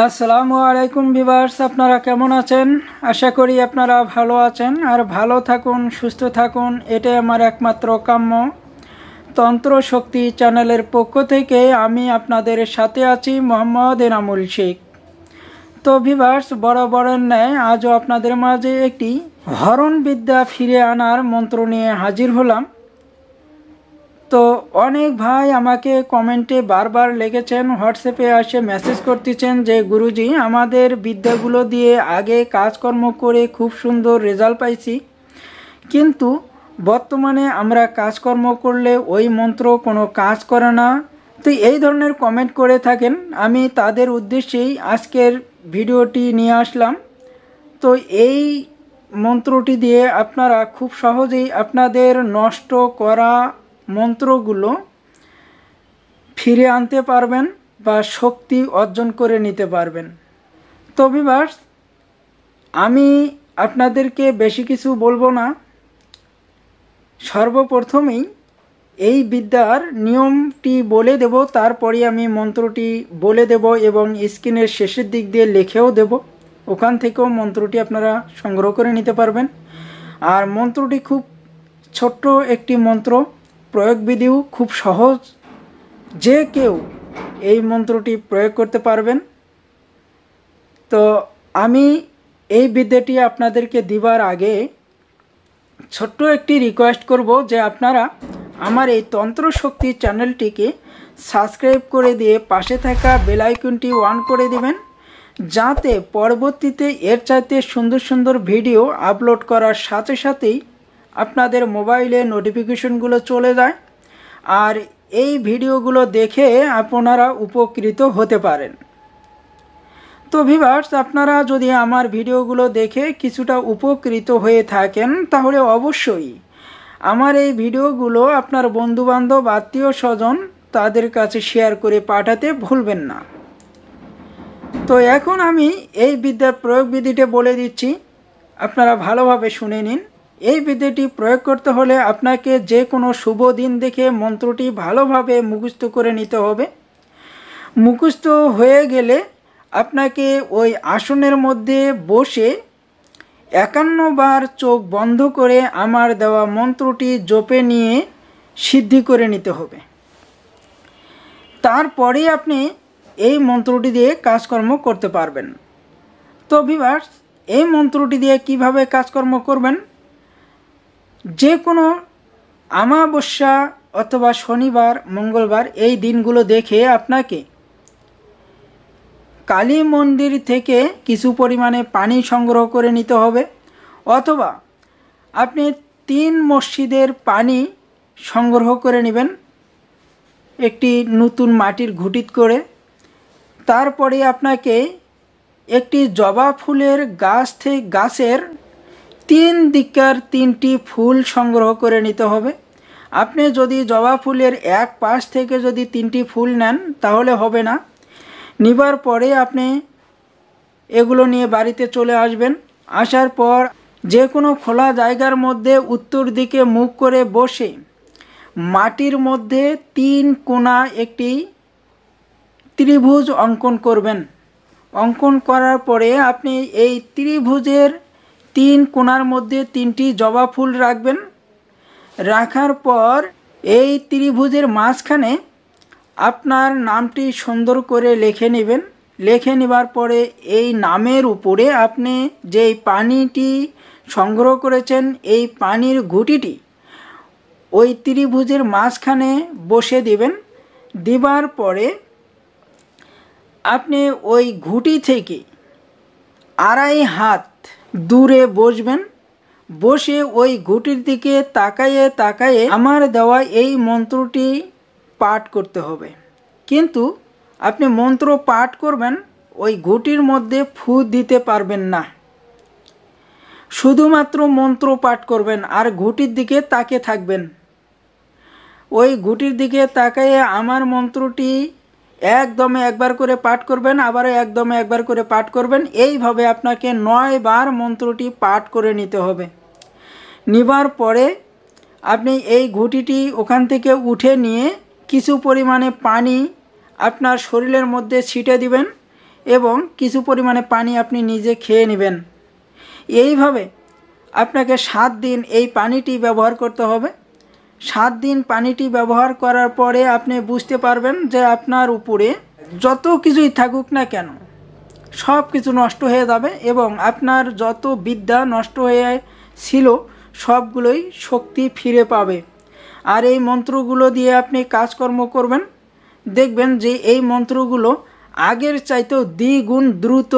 আসসালামু আলাইকুম ভিউয়ার্স, আপনারা কেমন আছেন? আশা করি আপনারা ভালো আছেন আর ভালো থাকুন, সুস্থ থাকুন, এটাই আমার একমাত্র কাম্য। তন্ত্র শক্তি চ্যানেলের পক্ষ থেকে আমি আপনাদের সাথে আছি মোহাম্মদ এনামুল শেখ। তো ভিউয়ার্স, বরাবরের ন্যায় আজও আপনাদের মাঝে একটি হরণ বিদ্যা ফিরে আনার মন্ত্র নিয়ে হাজির হলাম। তো অনেক ভাই আমাকে কমেন্টে বারবার লিখেছেন, হোয়াটসঅ্যাপে এসে মেসেজ করতেছেন যে গুরুজি, আমাদের বিদ্যাগুলো দিয়ে আগে কাজকর্ম করে খুব সুন্দর রেজাল্ট পাইছি, কিন্তু বর্তমানে আমরা কাজকর্ম করলে ওই মন্ত্র কোনো কাজ করে না। তো এই ধরনের কমেন্ট করে থাকেন, আমি তাদের উদ্দেশ্যেই আজকের ভিডিওটি নিয়ে আসলাম। তো এই মন্ত্রটি দিয়ে আপনারা খুব সহজেই আপনাদের নষ্ট করা মন্ত্রগুলো ফিরে আনতে পারবেন বা শক্তি অর্জন করে নিতে পারবেন। তো ভিউয়ার্স, আমি আপনাদেরকে বেশি কিছু বলবো না, সর্বপ্রথমেই এই বিদ্যার নিয়মটি বলে দেব, তারপরে আমি মন্ত্রটি বলে দেব এবং স্ক্রিনের শেষের দিক দিয়ে লিখেও দেব, ওখান থেকেও মন্ত্রটি আপনারা সংগ্রহ করে নিতে পারবেন। আর মন্ত্রটি খুব ছোট্ট একটি মন্ত্র, প্রয়োগবিধিও খুব সহজ, যে কেউ এই মন্ত্রটি প্রয়োগ করতে পারবেন। তো আমি এই বিদ্যাটি আপনাদেরকে দিবার আগে ছোট্ট একটি রিকোয়েস্ট করব যে আপনারা আমার এই তন্ত্র শক্তি চ্যানেলটিকে সাবস্ক্রাইব করে দিয়ে পাশে থাকা বেল আইকনটি অন করে দিবেন, যাতে পরবর্তীতে এর চাইতে সুন্দর সুন্দর ভিডিও আপলোড করার সাথে সাথেই আপনাদের মোবাইলে নোটিফিকেশনগুলো চলে যায় আর এই ভিডিওগুলো দেখে আপনারা উপকৃত হতে পারেন। তো ভিউয়ার্স, আপনারা যদি আমার ভিডিওগুলো দেখে কিছুটা উপকৃত হয়ে থাকেন তাহলে অবশ্যই আমার এই ভিডিওগুলো আপনার বন্ধুবান্ধব, আত্মীয় স্বজন তাদের কাছে শেয়ার করে পাঠাতে ভুলবেন না। তো এখন আমি এই বিদ্যার প্রয়োগ বিধিটা বলে দিচ্ছি, আপনারা ভালোভাবে শুনে নিন। এই বিদ্যাটি প্রয়োগ করতে হলে আপনাকে যে কোনো শুভ দিন দেখে মন্ত্রটি ভালোভাবে মুখস্থ করে নিতে হবে। মুখস্থ হয়ে গেলে আপনাকে ওই আসনের মধ্যে বসে 51 বার চোখ বন্ধ করে আমার দেওয়া মন্ত্রটি জপে নিয়ে সিদ্ধি করে নিতে হবে। তারপরে আপনি এই মন্ত্রটি দিয়ে কাজকর্ম করতে পারবেন। তো ভিউয়ার্স, এই মন্ত্রটি দিয়ে কিভাবে কাজকর্ম করবেন, যে কোনো অমাবস্যা অথবা শনিবার, মঙ্গলবার এই দিনগুলো দেখে আপনাকে কালী মন্দির থেকে কিছু পরিমাণে পানি সংগ্রহ করে নিতে হবে, অথবা আপনি 3 মসজিদের পানি সংগ্রহ করে নেবেন একটি নতুন মাটির ঘুঁটিত করে। তারপরে আপনাকে একটি জবা ফুলের গাছের 3 দিকের 3টি ফুল সংগ্রহ করে নিতে হবে। আপনি যদি জবা ফুলের এক পাশ থেকে যদি 3টি ফুল নেন তাহলে হবে না, নেবার পরে আপনি এগুলো নিয়ে বাড়িতে চলে আসবেন। আসার পর যে কোনো খোলা জায়গার মধ্যে উত্তর দিকে মুখ করে বসে মাটির মধ্যে 3 কোণা একটি ত্রিভুজ অঙ্কন করবেন। অঙ্কন করার পরে আপনি এই ত্রিভুজের 3 কোণার মধ্যে 3টি জবা ফুল রাখবেন। রাখার পর এই ত্রিভুজের মাঝখানে আপনার নামটি সুন্দর করে লিখে নেবেন। লিখে নেবার পরে এই নামের উপরে আপনি যেই পানিটি সংগ্রহ করেছেন এই পানির ঘুঁটিটি ওই ত্রিভুজের মাঝখানে বসে দিবেন। দিবার পরে আপনি ওই ঘুঁটি থেকে 2.5 হাত দূরে বসবেন। বসে ওই ঘুঁটির দিকে তাকায়ে আমার দেওয়া এই মন্ত্রটি পাঠ করতে হবে। কিন্তু আপনি মন্ত্র পাঠ করবেন, ওই ঘুঁটির মধ্যে ফু দিতে পারবেন না, শুধুমাত্র মন্ত্র পাঠ করবেন আর ঘুঁটির দিকে তাকিয়ে থাকবেন। ওই ঘুঁটির দিকে তাকায়ে আমার মন্ত্রটি একদমে একবার করে পাঠ করবেন, আবারও একদমে একবার করে পাঠ করবেন। এইভাবে আপনাকে 9 বার মন্ত্রটি পাঠ করে নিতে হবে। নেবার পরে আপনি এই ঘুঁটিটি ওখান থেকে উঠে নিয়ে কিছু পরিমাণে পানি আপনার শরীরের মধ্যে ছিটে দিবেন এবং কিছু পরিমাণে পানি আপনি নিজে খেয়ে নেবেন। এইভাবে আপনাকে 7 দিন এই পানিটি ব্যবহার করতে হবে। 7 দিন পানিটি ব্যবহার করার পরে আপনি বুঝতে পারবেন যে আপনার উপরে যত কিছুই থাকুক না কেন সব কিছু নষ্ট হয়ে যাবে এবং আপনার যত বিদ্যা নষ্ট হয়ে ছিল সবগুলোই শক্তি ফিরে পাবে। আর এই মন্ত্রগুলো দিয়ে আপনি কাজকর্ম করবেন, দেখবেন যে এই মন্ত্রগুলো আগের চাইতেও দ্বিগুণ দ্রুত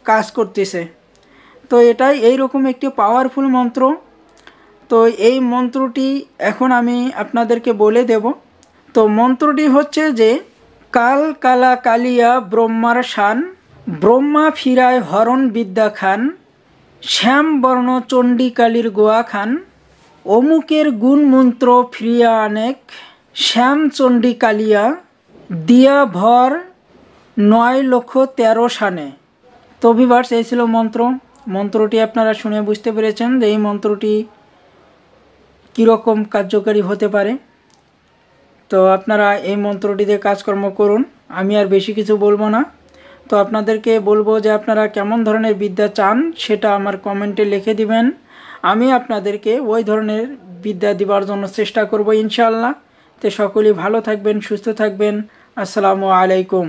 কাজ করতেছে। তো এটাই এইরকম একটি পাওয়ারফুল মন্ত্র। তো এই মন্ত্রটি এখন আমি আপনাদেরকে বলে দেব। তো মন্ত্রটি হচ্ছে যে কাল কালা কালিয়া ব্রহ্মার শান, ব্রহ্মা ফিরায় হরণ বিদ্যা খান, শ্যাম বর্ণ চণ্ডীকালীর গোয়া খান, অমুকের গুণ মন্ত্র ফিরিয়া অনেক, শ্যাম চণ্ডী কালিয়া দিয়া ভর 9,13,000 শানে। তো ভিউয়ার্স, এই ছিল মন্ত্রটি আপনারা শুনে বুঝতে পেরেছেন যে এই মন্ত্রটি কীরকম কার্যকারী হতে পারে। তো আপনারা এই মন্ত্রটি দিয়ে কাজকর্ম করুন, আমি আর বেশি কিছু বলবো না। তো আপনাদেরকে বলবো যে আপনারা কেমন ধরনের বিদ্যা চান সেটা আমার কমেন্টে লিখে দিবেন, আমি আপনাদেরকে ওই ধরনের বিদ্যা দেওয়ার জন্য চেষ্টা করব ইনশাআল্লাহ। তো সকলেই ভালো থাকবেন, সুস্থ থাকবেন। আসসালামু আলাইকুম।